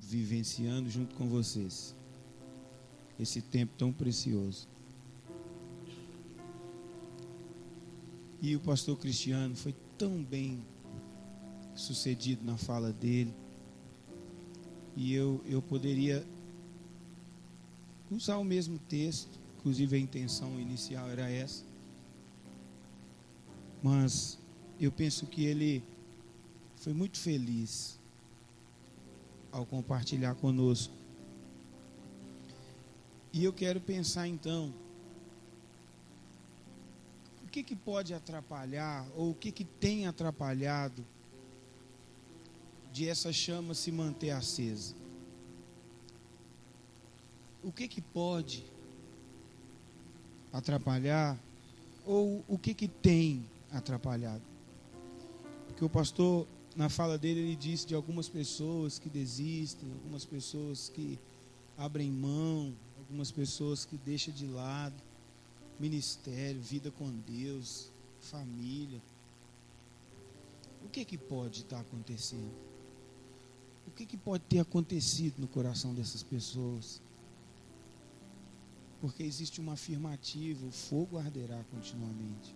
vivenciando junto com vocês esse tempo tão precioso. E o pastor Cristiano foi tão bem sucedido na fala dele. E eu poderia usar o mesmo texto, inclusive a intenção inicial era essa. Mas eu penso que ele foi muito feliz ao compartilhar conosco. E eu quero pensar então, o que pode atrapalhar, ou o que tem atrapalhado de essa chama se manter acesa? O que pode atrapalhar, ou o que tem atrapalhado? Porque o pastor, na fala dele, ele disse de algumas pessoas que desistem, algumas pessoas que abrem mão, algumas pessoas que deixam de lado ministério, vida com Deus, família. O que pode estar acontecendo? O que pode ter acontecido no coração dessas pessoas? Porque existe uma afirmativa: o fogo arderá continuamente.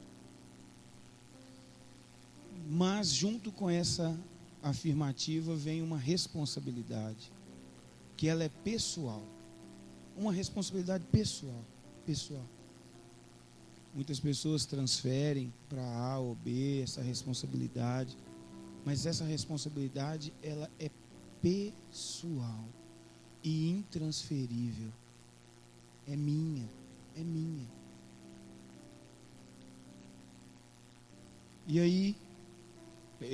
Mas junto com essa afirmativa vem uma responsabilidade, que ela é pessoal. Uma responsabilidade pessoal. Muitas pessoas transferem para A ou B essa responsabilidade, mas essa responsabilidade ela é pessoal e intransferível. É minha. E aí,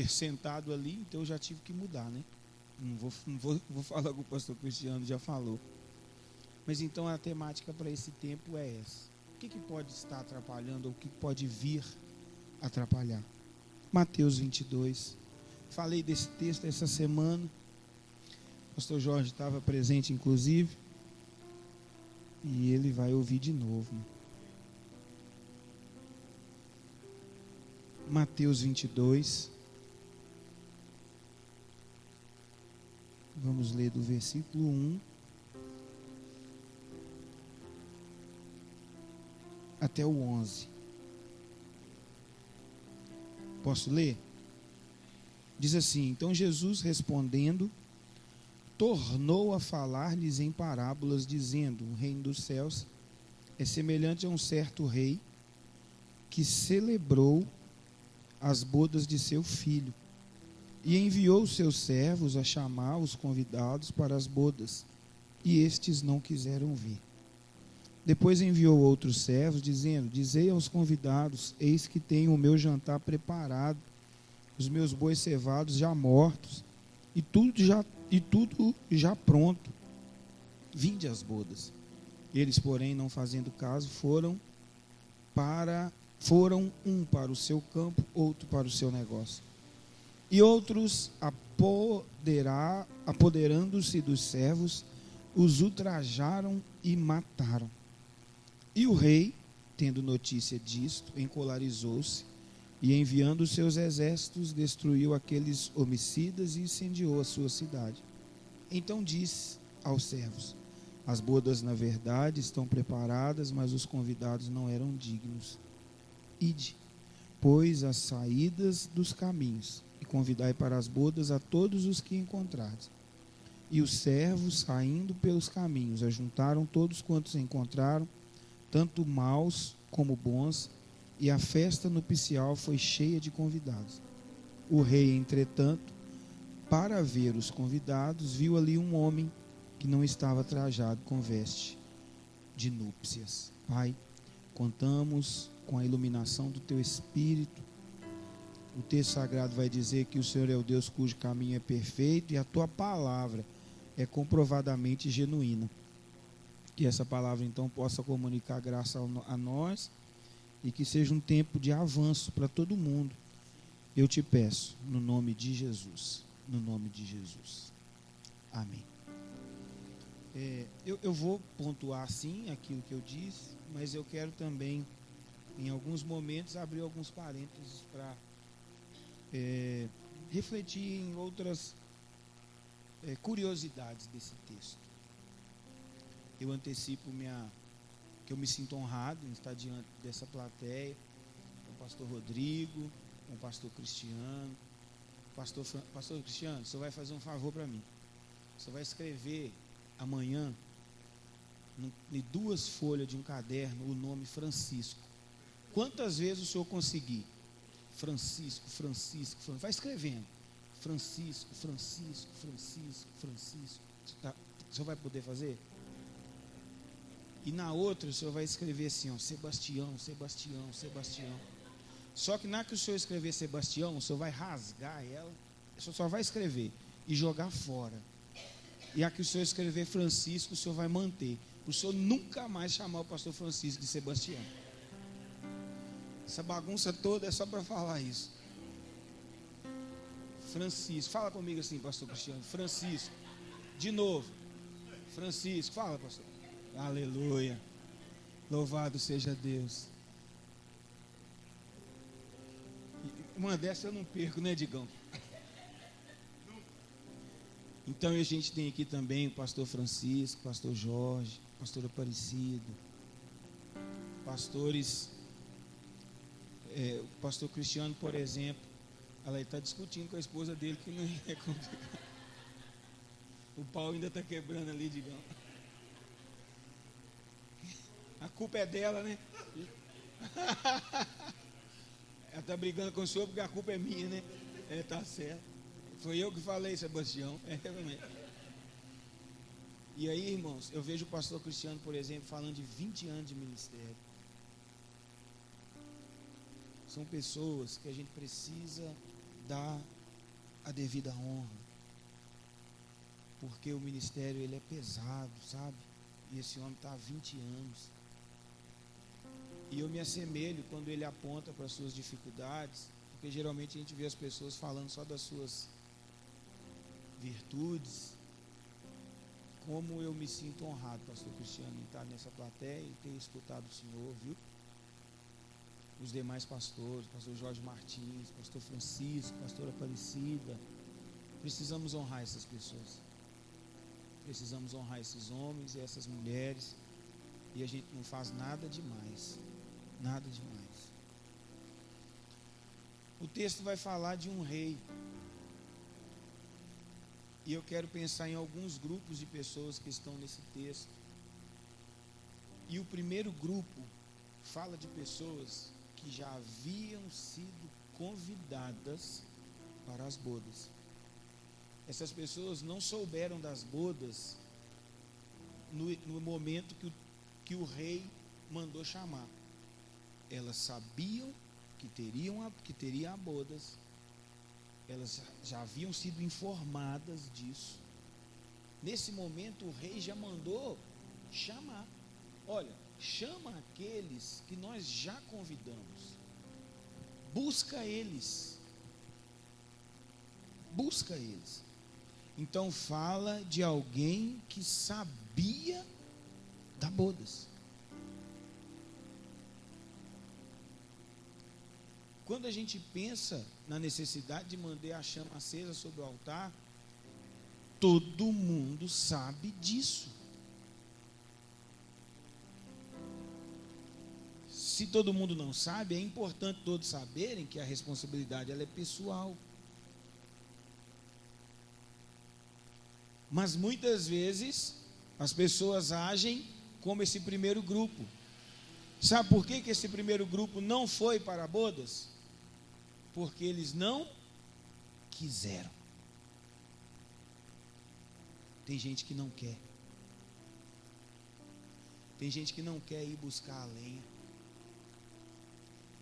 sentado ali, então eu já tive que mudar, né? Não vou falar o que o pastor Cristiano já falou. Mas então a temática para esse tempo é essa. O que pode estar atrapalhando, ou o que pode vir atrapalhar? Mateus 22. Falei desse texto essa semana. O pastor Jorge estava presente, inclusive. E ele vai ouvir de novo. Mateus 22. Vamos ler do versículo 1 até o 11. Posso ler? Diz assim: então Jesus, respondendo, tornou a falar-lhes em parábolas, dizendo: o reino dos céus é semelhante a um certo rei que celebrou as bodas de seu filho e enviou os seus servos a chamar os convidados para as bodas, e estes não quiseram vir. Depois enviou outros servos, dizendo: dizei aos convidados: eis que tenho o meu jantar preparado, os meus bois cevados já mortos, e tudo já pronto. Vinde às bodas. Eles, porém, não fazendo caso, foram um para o seu campo, outro para o seu negócio. E outros, apoderando-se dos servos, os ultrajaram e mataram. E o rei, tendo notícia disto, encolarizou-se e, enviando os seus exércitos, destruiu aqueles homicidas e incendiou a sua cidade. Então disse aos servos: as bodas, na verdade, estão preparadas, mas os convidados não eram dignos. Ide, pois, as saídas dos caminhos, e convidai para as bodas a todos os que encontrardes. E os servos, saindo pelos caminhos, ajuntaram todos quantos encontraram, tanto maus como bons, e a festa nupcial foi cheia de convidados. O rei, entretanto, para ver os convidados, viu ali um homem que não estava trajado com veste de núpcias. Pai, contamos com a iluminação do Teu Espírito. O texto sagrado vai dizer que o Senhor é o Deus cujo caminho é perfeito e a Tua palavra é comprovadamente genuína. Que essa palavra então possa comunicar graça a nós e que seja um tempo de avanço para todo mundo. Eu te peço, no nome de Jesus. No nome de Jesus. Amém. Eu vou pontuar sim aquilo que eu disse, mas eu quero também, em alguns momentos, abrir alguns parênteses para refletir em outras curiosidades desse texto. Eu antecipo que eu me sinto honrado em estar diante dessa plateia, com o pastor Rodrigo, com o pastor Cristiano. Pastor Cristiano, o senhor vai fazer um favor para mim. O senhor vai escrever amanhã, em 2 folhas de um caderno, o nome Francisco. Quantas vezes o senhor conseguir? Francisco, Francisco, Francisco. Vai escrevendo. Francisco, Francisco, Francisco, Francisco. O senhor vai poder fazer? E na outra o senhor vai escrever assim, ó, Sebastião, Sebastião, Sebastião. Só que na que o senhor escrever Sebastião, o senhor vai rasgar ela, o senhor só vai escrever e jogar fora. E a que o senhor escrever Francisco, o senhor vai manter. O senhor nunca mais chamar o pastor Francisco de Sebastião. Essa bagunça toda é só para falar isso. Francisco, fala comigo assim, pastor Cristiano. Francisco, de novo. Francisco, fala, pastor. Aleluia. Louvado seja Deus. Uma dessa eu não perco, né, Digão? Então a gente tem aqui também o pastor Francisco, o pastor Jorge, o pastor Aparecido, pastores, o pastor Cristiano, por exemplo, ela está discutindo com a esposa dele que não é complicado. O pau ainda está quebrando ali, Digão. A culpa é dela, né? Ela está brigando com o senhor porque a culpa é minha, né? Tá certo. Foi eu que falei, Sebastião. E aí, irmãos, eu vejo o pastor Cristiano, por exemplo, falando de 20 anos de ministério. São pessoas que a gente precisa dar a devida honra. Porque o ministério, ele é pesado, sabe? E esse homem está há 20 anos. E eu me assemelho quando ele aponta para as suas dificuldades, porque geralmente a gente vê as pessoas falando só das suas virtudes. Como eu me sinto honrado, pastor Cristiano, em estar nessa plateia e ter escutado o senhor, viu? Os demais pastores, pastor Jorge Martins, pastor Francisco, pastora Aparecida. Precisamos honrar essas pessoas. Precisamos honrar esses homens e essas mulheres. E a gente não faz nada demais. Nada demais. O texto vai falar de um rei. E eu quero pensar em alguns grupos de pessoas que estão nesse texto. E o primeiro grupo fala de pessoas que já haviam sido convidadas para as bodas. Essas pessoas não souberam das bodas no momento que o rei mandou chamar. Elas sabiam que teria bodas. Elas já haviam sido informadas disso. Nesse momento o rei já mandou chamar. Olha, chama aqueles que nós já convidamos. Busca eles. Busca eles. Então fala de alguém que sabia da bodas. Quando a gente pensa na necessidade de manter a chama acesa sobre o altar, todo mundo sabe disso. Se todo mundo não sabe, é importante todos saberem que a responsabilidade ela é pessoal. Mas muitas vezes as pessoas agem como esse primeiro grupo. Sabe por que esse primeiro grupo não foi para bodas? Porque eles não quiseram. Tem gente que não quer. Tem gente que não quer ir buscar a lenha.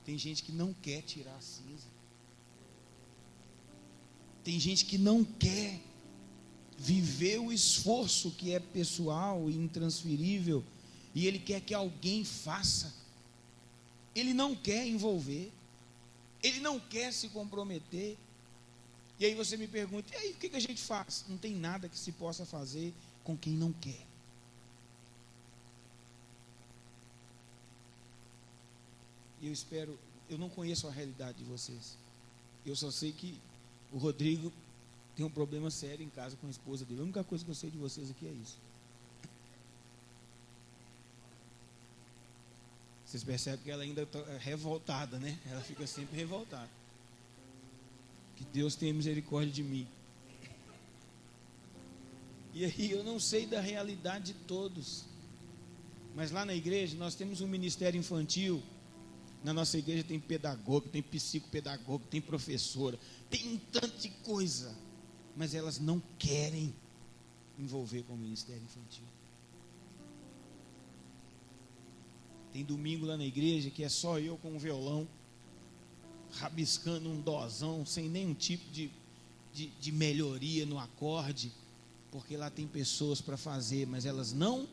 Tem gente que não quer tirar a cinza. Tem gente que não quer viver o esforço que é pessoal e intransferível, e ele quer que alguém faça. Ele não quer envolver. Ele não quer se comprometer. E aí você me pergunta, e aí o que a gente faz? Não tem nada que se possa fazer com quem não quer. Eu não conheço a realidade de vocês. Eu só sei que o Rodrigo tem um problema sério em casa com a esposa dele. A única coisa que eu sei de vocês aqui é isso. Vocês percebem que ela ainda está revoltada, né? Ela fica sempre revoltada. Que Deus tenha misericórdia de mim. E aí eu não sei da realidade de todos. Mas lá na igreja nós temos um ministério infantil. Na nossa igreja tem pedagogo, tem psicopedagogo, tem professora, tem um tanto de coisa. Mas elas não querem envolver com o ministério infantil. Tem domingo lá na igreja que é só eu com um violão, rabiscando um dozão, sem nenhum tipo de melhoria no acorde, porque lá tem pessoas para fazer, mas elas não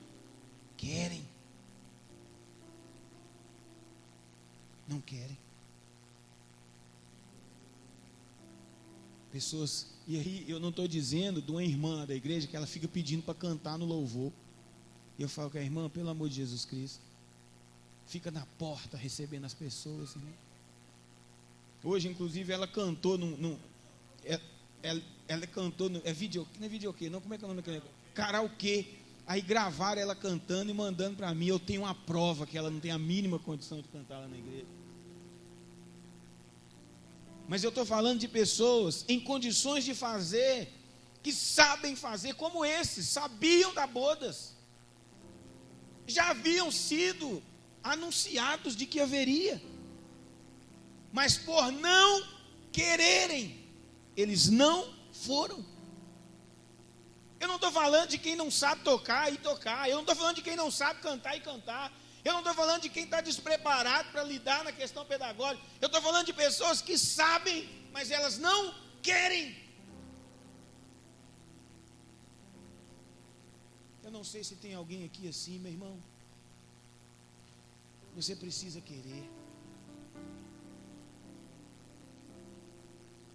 querem. Não querem. Pessoas, e aí eu não estou dizendo de uma irmã da igreja que ela fica pedindo para cantar no louvor. E eu falo com a irmã, pelo amor de Jesus Cristo, fica na porta recebendo as pessoas. Né? Hoje, inclusive, ela cantou ela cantou no, não é videokê, não, como é que é o nome daquele? Karaokê. Aí gravaram ela cantando e mandando para mim. Eu tenho uma prova que ela não tem a mínima condição de cantar lá na igreja. Mas eu estou falando de pessoas em condições de fazer, que sabem fazer, como esses, sabiam da bodas, já haviam sido anunciados de que haveria, mas por não quererem, eles não foram. Eu não estou falando de quem não sabe tocar e tocar, eu não estou falando de quem não sabe cantar e cantar, eu não estou falando de quem está despreparado para lidar na questão pedagógica, eu estou falando de pessoas que sabem, mas elas não querem. Eu não sei se tem alguém aqui assim, meu irmão. Você precisa querer.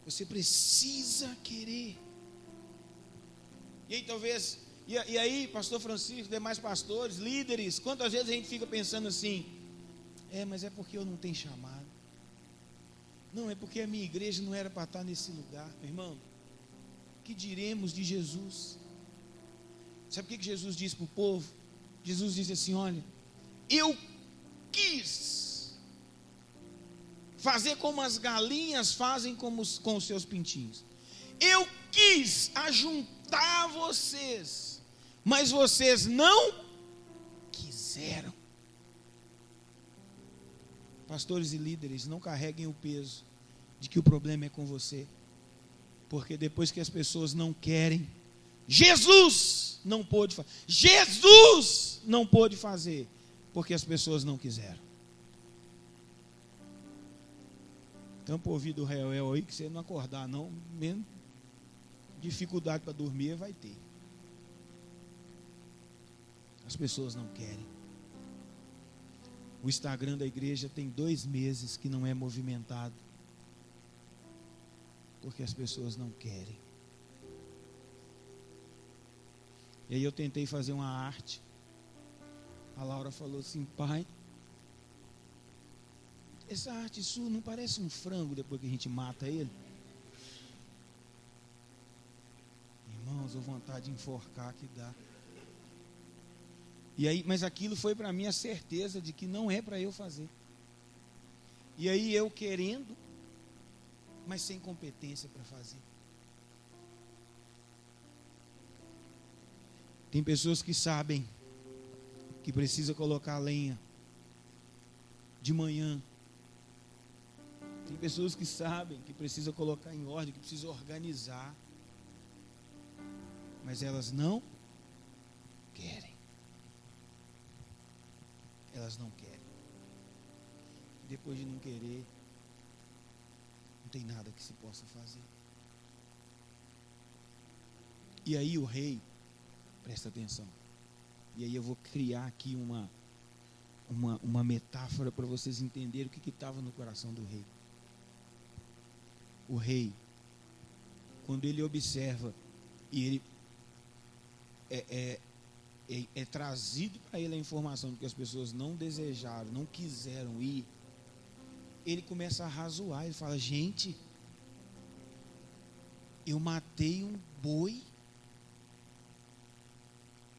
Você precisa querer. E aí talvez, e aí pastor Francisco, demais pastores, líderes, quantas vezes a gente fica pensando assim, mas é porque eu não tenho chamado. Não, é porque a minha igreja não era para estar nesse lugar. Meu irmão, que diremos de Jesus? Sabe o que Jesus disse para o povo? Jesus disse assim, olha, eu quis fazer como as galinhas fazem com os seus pintinhos. Eu quis ajuntar vocês, mas vocês não quiseram. Pastores e líderes, não carreguem o peso de que o problema é com você, porque depois que as pessoas não querem, Jesus não pôde fazer. Jesus não pôde fazer, porque as pessoas não quiseram. Tampa o ouvido do réu aí, que você não acordar não, mesmo dificuldade para dormir vai ter. As pessoas não querem. O Instagram da igreja tem 2 meses que não é movimentado, porque as pessoas não querem. E aí eu tentei fazer uma arte. A Laura falou assim, pai, essa arte sua não parece um frango depois que a gente mata ele? Irmãos, a vontade de enforcar que dá. E aí, mas aquilo foi para mim a certeza de que não é para eu fazer. E aí eu querendo, mas sem competência para fazer. Tem pessoas que sabem que precisa colocar lenha de manhã. Tem pessoas que sabem que precisa colocar em ordem, que precisa organizar. Mas elas não querem. Elas não querem. Depois de não querer, não tem nada que se possa fazer. E aí o rei, presta atenção, e aí eu vou criar aqui uma metáfora para vocês entenderem o que estava no coração do rei. O rei, quando ele observa e ele é trazido para ele a informação de que as pessoas não desejaram, não quiseram ir, ele começa a razoar, ele fala, gente, Eu matei um boi,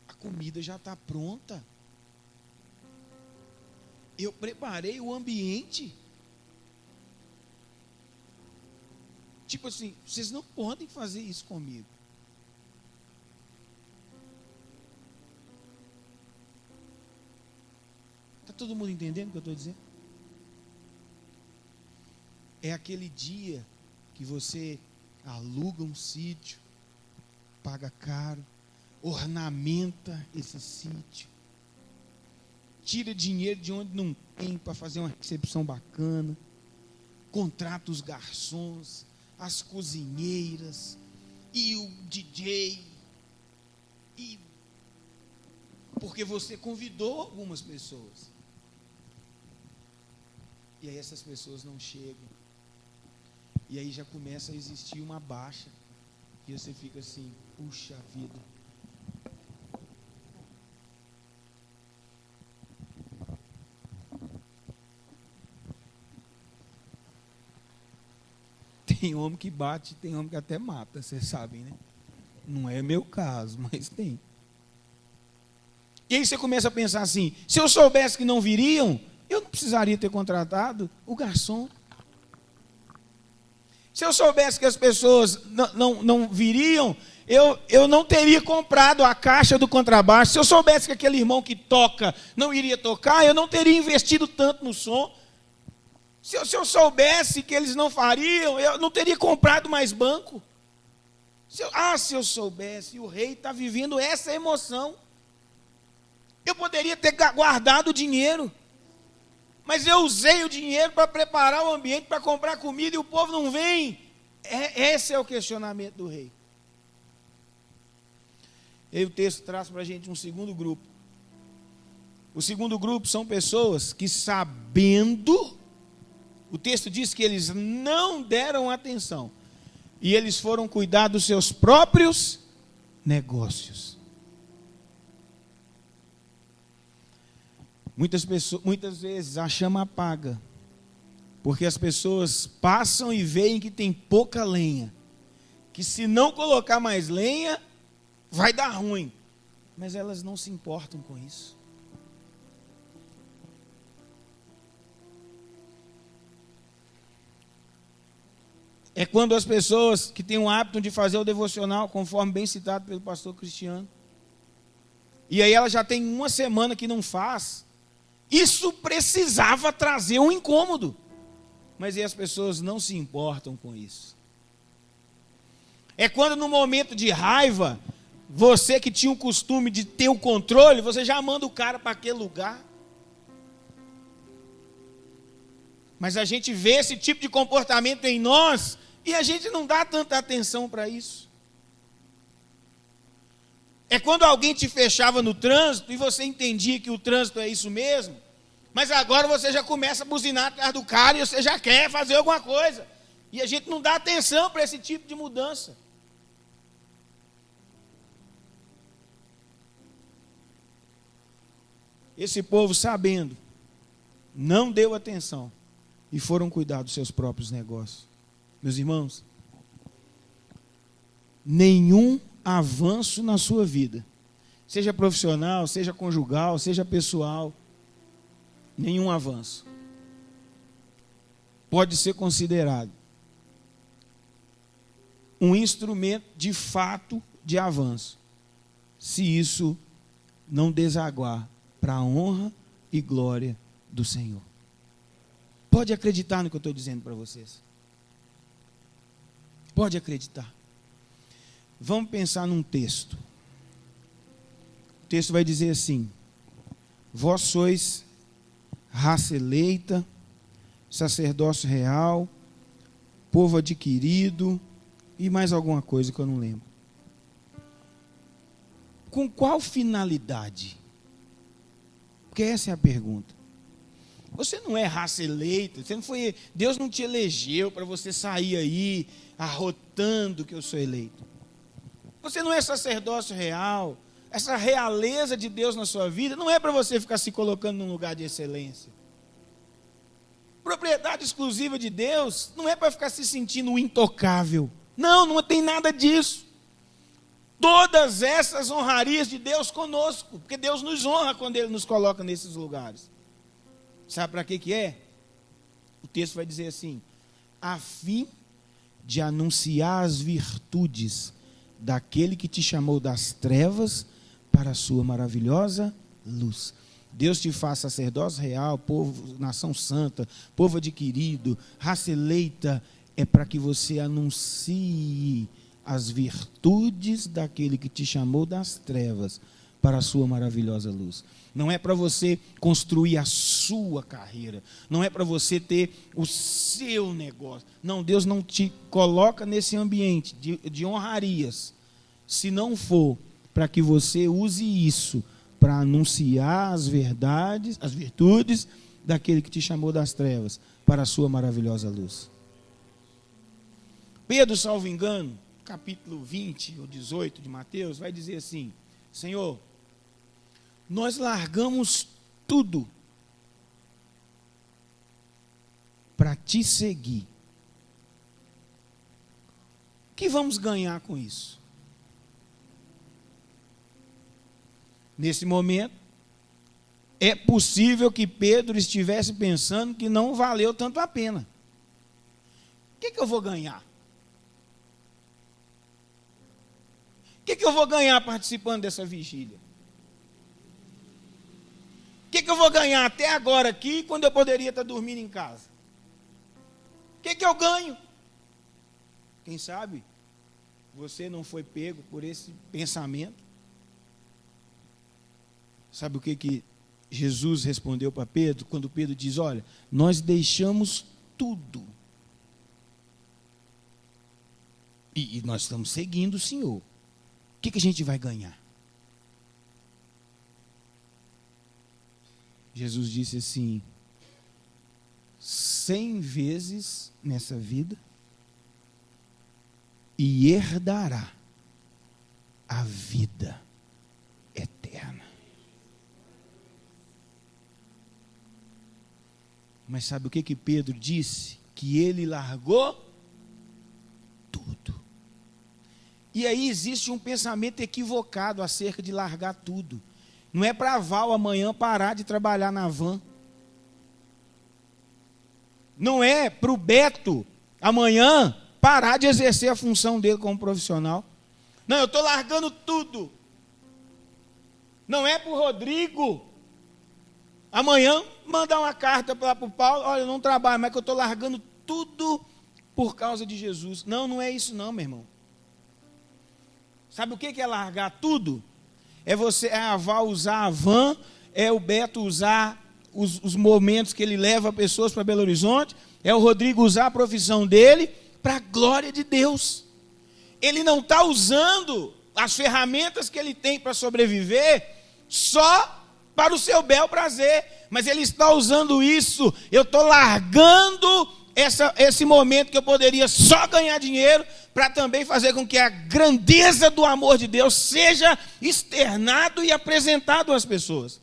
a comida já está pronta. Eu preparei o ambiente. Tipo assim, vocês não podem fazer isso comigo. Está todo mundo entendendo o que eu estou dizendo? É aquele dia que você aluga um sítio, paga caro, ornamenta esse sítio, tira dinheiro de onde não tem para fazer uma recepção bacana, contrata os garçons, as cozinheiras e o DJ, porque você convidou algumas pessoas. E aí essas pessoas não chegam. E aí já começa a existir uma baixa. E você fica assim, puxa vida. Tem homem que bate, tem homem que até mata, vocês sabem, né? Não é meu caso, mas tem. E aí você começa a pensar assim, se eu soubesse que não viriam, eu não precisaria ter contratado o garçom. Se eu soubesse que as pessoas não viriam, eu não teria comprado a caixa do contrabaixo. Se eu soubesse que aquele irmão que toca não iria tocar, eu não teria investido tanto no som. Se eu soubesse que eles não fariam, eu não teria comprado mais banco. Se eu soubesse, o rei está vivendo essa emoção. Eu poderia ter guardado o dinheiro. Mas eu usei o dinheiro para preparar o ambiente, para comprar comida, e o povo não vem. Esse é o questionamento do rei. E aí o texto traz para a gente um segundo grupo. O segundo grupo são pessoas que, sabendo, o texto diz que eles não deram atenção. E eles foram cuidar dos seus próprios negócios. Muitas vezes a chama apaga, porque as pessoas passam e veem que tem pouca lenha, que se não colocar mais lenha, vai dar ruim, mas elas não se importam com isso. É quando as pessoas que têm o hábito de fazer o devocional, conforme bem citado pelo pastor Cristiano, e aí ela já tem uma semana que não faz. Isso precisava trazer um incômodo, mas aí as pessoas não se importam com isso. É quando no momento de raiva, você que tinha o costume de ter o controle, você já manda o cara para aquele lugar. Mas a gente vê esse tipo de comportamento em nós e a gente não dá tanta atenção para isso. É quando alguém te fechava no trânsito e você entendia que o trânsito é isso mesmo, mas agora você já começa a buzinar atrás do cara e você já quer fazer alguma coisa. E a gente não dá atenção para esse tipo de mudança. Esse povo, sabendo, não deu atenção e foram cuidar dos seus próprios negócios. Meus irmãos, nenhum avanço na sua vida, seja profissional, seja conjugal, seja pessoal, nenhum avanço pode ser considerado um instrumento de fato de avanço, se isso não desaguar para a honra e glória do Senhor. Pode acreditar no que eu estou dizendo para vocês. Pode acreditar. Vamos pensar num texto. O texto vai dizer assim: vós sois raça eleita, sacerdócio real, povo adquirido, e mais alguma coisa que eu não lembro. Com qual finalidade? Porque essa é a pergunta. Você não é raça eleita, você não foi, Deus não te elegeu para você sair aí arrotando que eu sou eleito. Você não é sacerdócio real. Essa realeza de Deus na sua vida não é para você ficar se colocando num lugar de excelência. Propriedade exclusiva de Deus não é para ficar se sentindo intocável. Não, não tem nada disso. Todas essas honrarias de Deus conosco, porque Deus nos honra quando Ele nos coloca nesses lugares. Sabe para que é? O texto vai dizer assim: a fim de anunciar as virtudes daquele que te chamou das trevas para a sua maravilhosa luz. Deus te faz sacerdócio real, povo, nação santa, povo adquirido, raça eleita, é para que você anuncie as virtudes daquele que te chamou das trevas para a sua maravilhosa luz. Não é para você construir a sua carreira, não é para você ter o seu negócio. Não, Deus não te coloca nesse ambiente de honrarias, se não for para que você use isso para anunciar as verdades, as virtudes daquele que te chamou das trevas para a sua maravilhosa luz. Pedro, salvo engano, capítulo 20 ou 18 de Mateus, vai dizer assim: Senhor, nós largamos tudo para te seguir. O que vamos ganhar com isso? Nesse momento, é possível que Pedro estivesse pensando que não valeu tanto a pena. O que eu vou ganhar? O que eu vou ganhar participando dessa vigília? O que eu vou ganhar até agora aqui, quando eu poderia estar dormindo em casa? O que eu ganho? Quem sabe você não foi pego por esse pensamento? Sabe o que Jesus respondeu para Pedro, quando Pedro diz: olha, nós deixamos tudo. E nós estamos seguindo o Senhor. O que a gente vai ganhar? Jesus disse assim: 100 vezes nessa vida, e herdará a vida eterna. Mas sabe o que Pedro disse? Que ele largou tudo. E aí existe um pensamento equivocado acerca de largar tudo. Não é para a Val amanhã parar de trabalhar na van. Não é para o Beto amanhã parar de exercer a função dele como profissional. Não, eu estou largando tudo. Não é para o Rodrigo amanhã mandar uma carta para o Paulo: olha, eu não trabalho, mas que eu estou largando tudo por causa de Jesus. Não, não é isso não, meu irmão. Sabe o que é largar tudo? É a Val usar a van, é o Beto usar os momentos que ele leva pessoas para Belo Horizonte, é o Rodrigo usar a profissão dele para a glória de Deus. Ele não está usando as ferramentas que ele tem para sobreviver só para o seu bel prazer, mas ele está usando isso. Eu estou largando esse momento que eu poderia só ganhar dinheiro, para também fazer com que a grandeza do amor de Deus seja externado e apresentado às pessoas.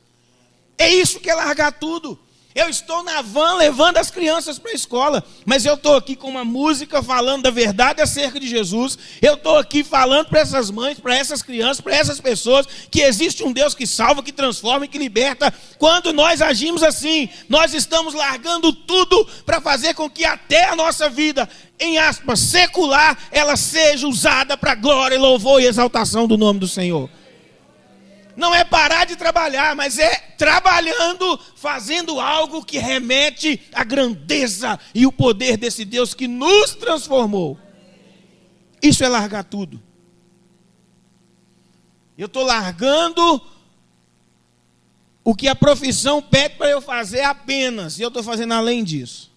É isso que é largar tudo. Eu estou na van levando as crianças para a escola, mas eu estou aqui com uma música falando da verdade acerca de Jesus. Eu estou aqui falando para essas mães, para essas crianças, para essas pessoas, que existe um Deus que salva, que transforma e que liberta. Quando nós agimos assim, nós estamos largando tudo para fazer com que até a nossa vida, em aspas, secular, ela seja usada para a glória, louvor e exaltação do nome do Senhor. Não é parar de trabalhar, mas é trabalhando, fazendo algo que remete à grandeza e o poder desse Deus que nos transformou. Isso é largar tudo. Eu estou largando o que a profissão pede para eu fazer apenas, e eu estou fazendo além disso.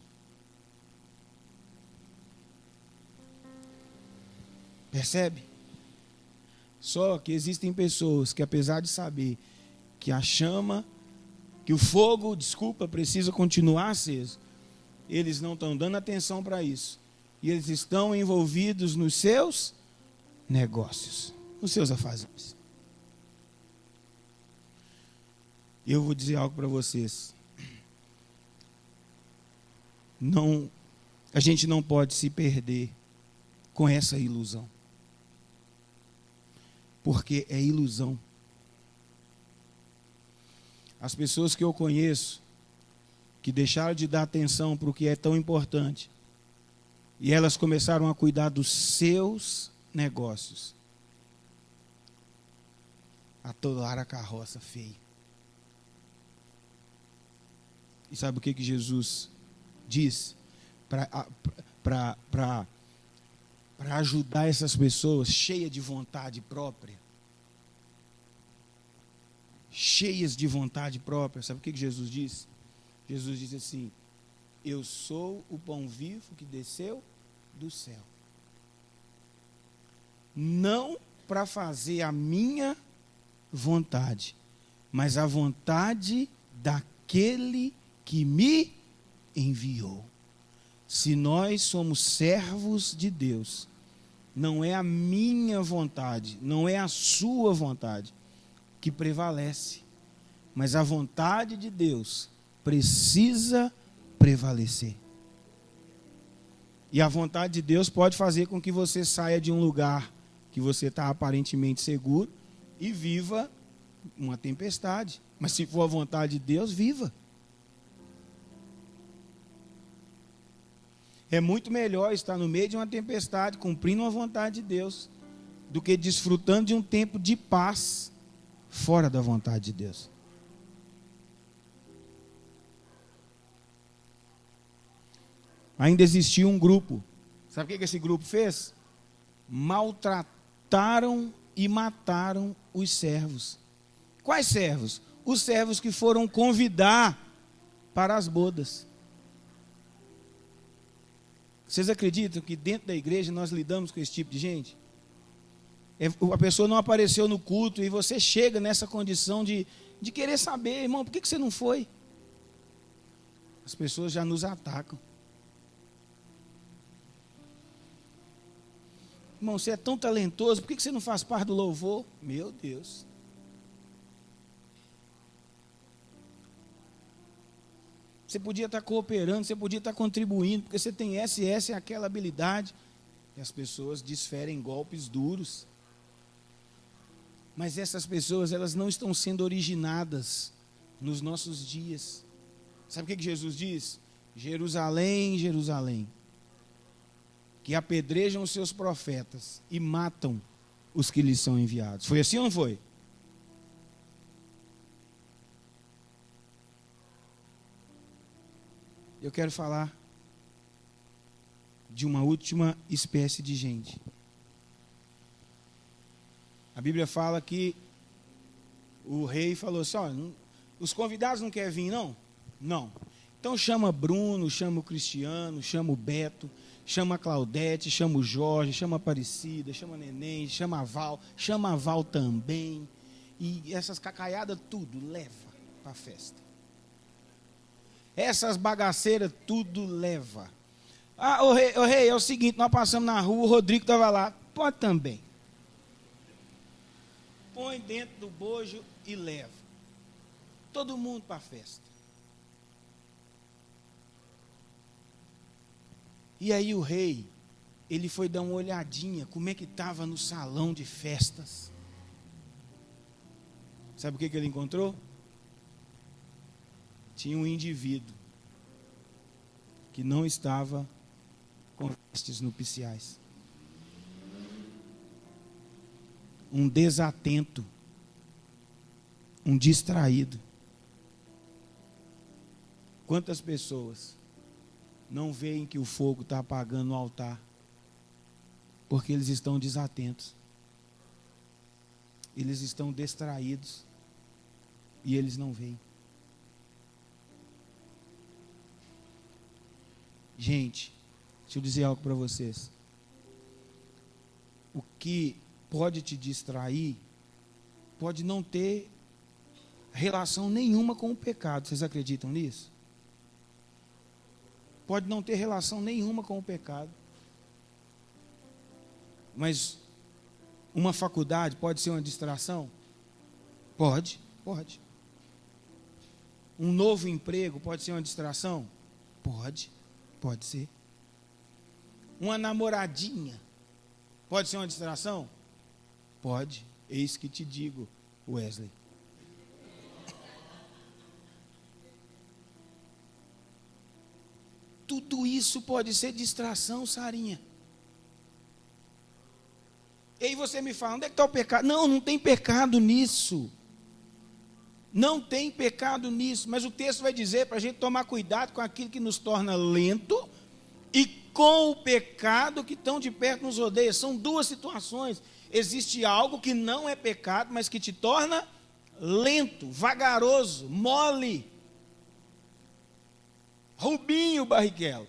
Percebe? Só que existem pessoas que, apesar de saber que a chama, que o fogo, precisa continuar aceso, eles não estão dando atenção para isso. E eles estão envolvidos nos seus negócios, nos seus afazeres. Eu vou dizer algo para vocês. A gente não pode se perder com essa ilusão. Porque é ilusão. As pessoas que eu conheço, que deixaram de dar atenção para o que é tão importante, e elas começaram a cuidar dos seus negócios, atolaram a carroça feio. E sabe o que Jesus diz? Para ajudar essas pessoas cheias de vontade própria, cheias de vontade própria, sabe o que Jesus diz? Jesus diz assim: eu sou o pão vivo que desceu do céu. Não para fazer a minha vontade, mas a vontade daquele que me enviou. Se nós somos servos de Deus, não é a minha vontade, não é a sua vontade que prevalece, mas a vontade de Deus precisa prevalecer. E a vontade de Deus pode fazer com que você saia de um lugar que você está aparentemente seguro e viva uma tempestade. Mas se for a vontade de Deus, viva. É muito melhor estar no meio de uma tempestade, cumprindo a vontade de Deus, do que desfrutando de um tempo de paz fora da vontade de Deus. Ainda existia um grupo. Sabe o que esse grupo fez? Maltrataram e mataram os servos. Quais servos? Os servos que foram convidar para as bodas. Vocês acreditam que dentro da igreja nós lidamos com esse tipo de gente? A pessoa não apareceu no culto e você chega nessa condição de querer saber, irmão, por que você não foi? As pessoas já nos atacam. Irmão, você é tão talentoso, por que você não faz parte do louvor? Meu Deus. Você podia estar cooperando, você podia estar contribuindo, porque você tem essa e aquela habilidade. E as pessoas desferem golpes duros. Mas essas pessoas, elas não estão sendo originadas nos nossos dias. Sabe o que Jesus diz? Jerusalém, Jerusalém, que apedrejam os seus profetas e matam os que lhes são enviados. Foi assim ou não foi? Eu quero falar de uma última espécie de gente. A Bíblia fala que o rei falou assim: ó, os convidados não querem vir, não? Não. Então chama Bruno, chama o Cristiano, chama o Beto, chama a Claudete, chama o Jorge, chama a Aparecida, chama a Neném, chama a Val também. E essas cacaiadas tudo leva para a festa. Essas bagaceiras tudo leva. Ah, o rei, é o seguinte, nós passamos na rua, o Rodrigo estava lá. Pode também. Põe dentro do bojo e leva. Todo mundo para a festa. E aí o rei, ele foi dar uma olhadinha como é que estava no salão de festas. Sabe o que ele encontrou? Tinha um indivíduo que não estava com vestes nupciais. Um desatento, um distraído. Quantas pessoas não veem que o fogo está apagando no altar porque eles estão desatentos, eles estão distraídos e eles não veem. Gente, deixa eu dizer algo para vocês. O que pode te distrair pode não ter relação nenhuma com o pecado. Vocês acreditam nisso? Pode não ter relação nenhuma com o pecado. Mas uma faculdade pode ser uma distração? Pode. Um novo emprego pode ser uma distração? Pode ser. Uma namoradinha Pode ser uma distração? Pode. Eis que te digo, Wesley. Tudo isso pode ser distração, Sarinha. E aí você me fala, onde é que está o pecado? Não, não tem pecado nisso. Não tem pecado nisso. Mas o texto vai dizer para a gente tomar cuidado com aquilo que nos torna lento e com o pecado que tão de perto nos rodeia. São duas situações. Existe algo que não é pecado, mas que te torna lento, vagaroso, mole. Rubinho Barrichello.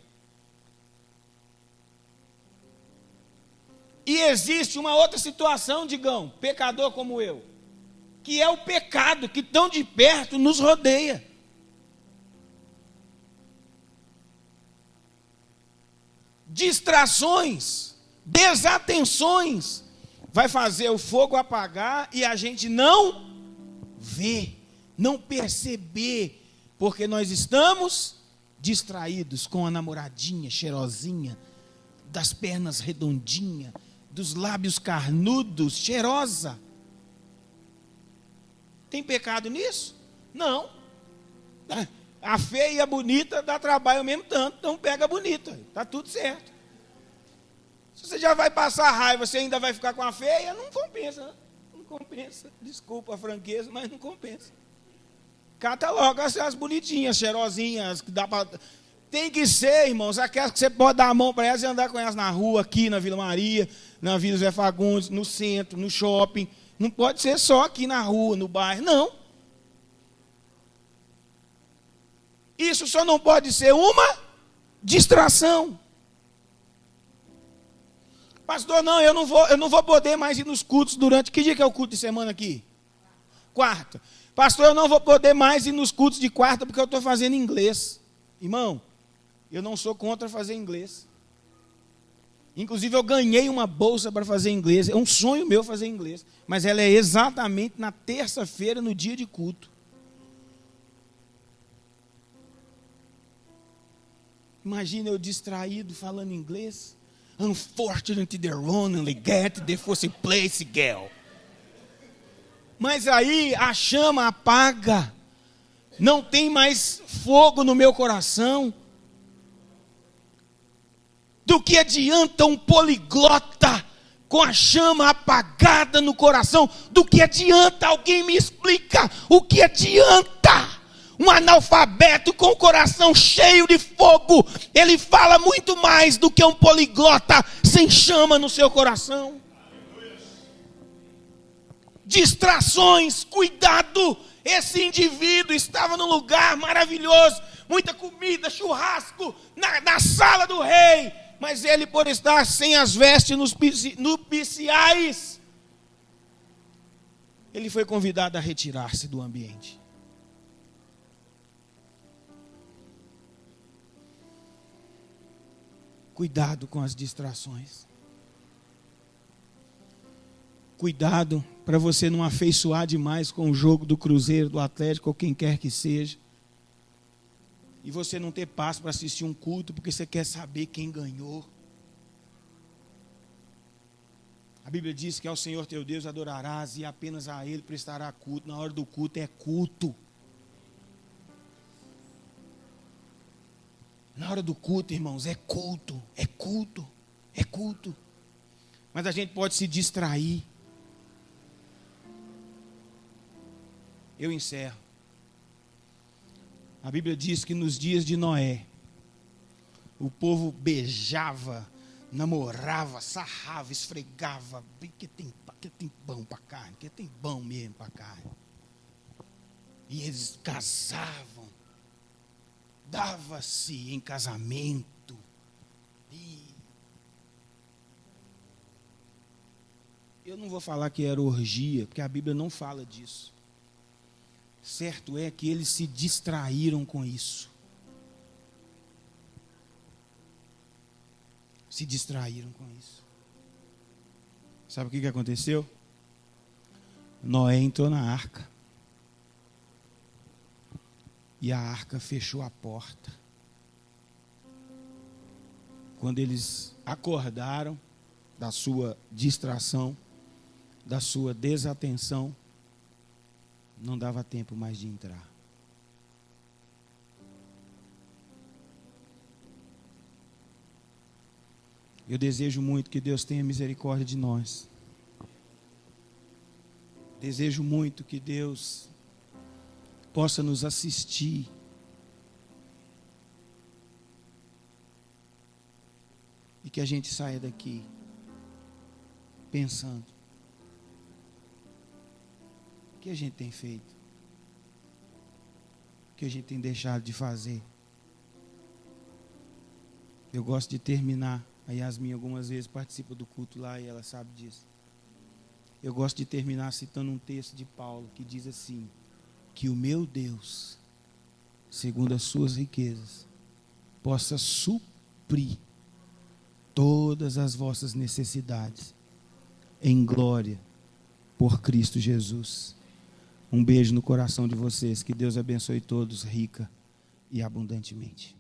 E existe uma outra situação, Digão, pecador como eu, que é o pecado que tão de perto nos rodeia. Distrações, desatenções, vai fazer o fogo apagar e a gente não ver, não perceber, porque nós estamos distraídos com a namoradinha cheirosinha, das pernas redondinhas, dos lábios carnudos, cheirosa. Tem pecado nisso? Não. A feia e a bonita dá trabalho ao mesmo tanto, então pega a bonita, está tudo certo. Se você já vai passar raiva, você ainda vai ficar com a feia, não compensa, né? Não compensa. Desculpa a franqueza, mas não compensa. Cata logo as bonitinhas, cheirosinhas, que dá para... Tem que ser, irmãos, aquelas que você pode dar a mão para elas e andar com elas na rua, aqui na Vila Maria, na Vila Zé Fagundes, no centro, no shopping. Não pode ser só aqui na rua, no bairro, não. Isso só não pode ser uma distração. Pastor, não, eu não vou poder mais ir nos cultos durante... Que dia que é o culto de semana aqui? Quarta. Pastor, eu não vou poder mais ir nos cultos de quarta porque eu estou fazendo inglês. Irmão, eu não sou contra fazer inglês. Inclusive, eu ganhei uma bolsa para fazer inglês. É um sonho meu fazer inglês. Mas ela é exatamente na terça-feira, no dia de culto. Imagina eu distraído falando inglês. Unfortunately, they're only get the first place, girl. Mas aí a chama apaga. Não tem mais fogo no meu coração. Do que adianta um poliglota com a chama apagada no coração? Do que adianta? Alguém me explica. O que adianta? Um analfabeto com o coração cheio de fogo, ele fala muito mais do que um poliglota sem chama no seu coração. Distrações, cuidado. Esse indivíduo estava num lugar maravilhoso, muita comida, churrasco, na sala do rei, mas ele, por estar sem as vestes nupciais, ele foi convidado a retirar-se do ambiente. Cuidado com as distrações. Cuidado para você não afeiçoar demais com o jogo do Cruzeiro, do Atlético ou quem quer que seja. E você não ter paz para assistir um culto porque você quer saber quem ganhou. A Bíblia diz que ao Senhor teu Deus adorarás e apenas a Ele prestará culto. Na hora do culto é culto. Na hora do culto, irmãos, é culto, é culto, é culto. Mas a gente pode se distrair. Eu encerro. A Bíblia diz que nos dias de Noé, o povo beijava, namorava, sarrava, esfregava, que tem bom para carne, que tem bom mesmo para carne. E eles casavam. Dava-se em casamento. E eu não vou falar que era orgia, porque a Bíblia não fala disso. Certo é que eles se distraíram com isso. Se distraíram com isso. Sabe o que aconteceu? Noé entrou na arca. E a arca fechou a porta. Quando eles acordaram, da sua distração, da sua desatenção, não dava tempo mais de entrar. Eu desejo muito que Deus tenha misericórdia de nós. Desejo muito que Deus possa nos assistir. E que a gente saia daqui pensando: o que a gente tem feito? O que a gente tem deixado de fazer? Eu gosto de terminar. A Yasmin algumas vezes participa do culto lá e ela sabe disso. Eu gosto de terminar citando um texto de Paulo que diz assim: que o meu Deus, segundo as suas riquezas, possa suprir todas as vossas necessidades em glória por Cristo Jesus. Um beijo no coração de vocês. Que Deus abençoe todos rica e abundantemente.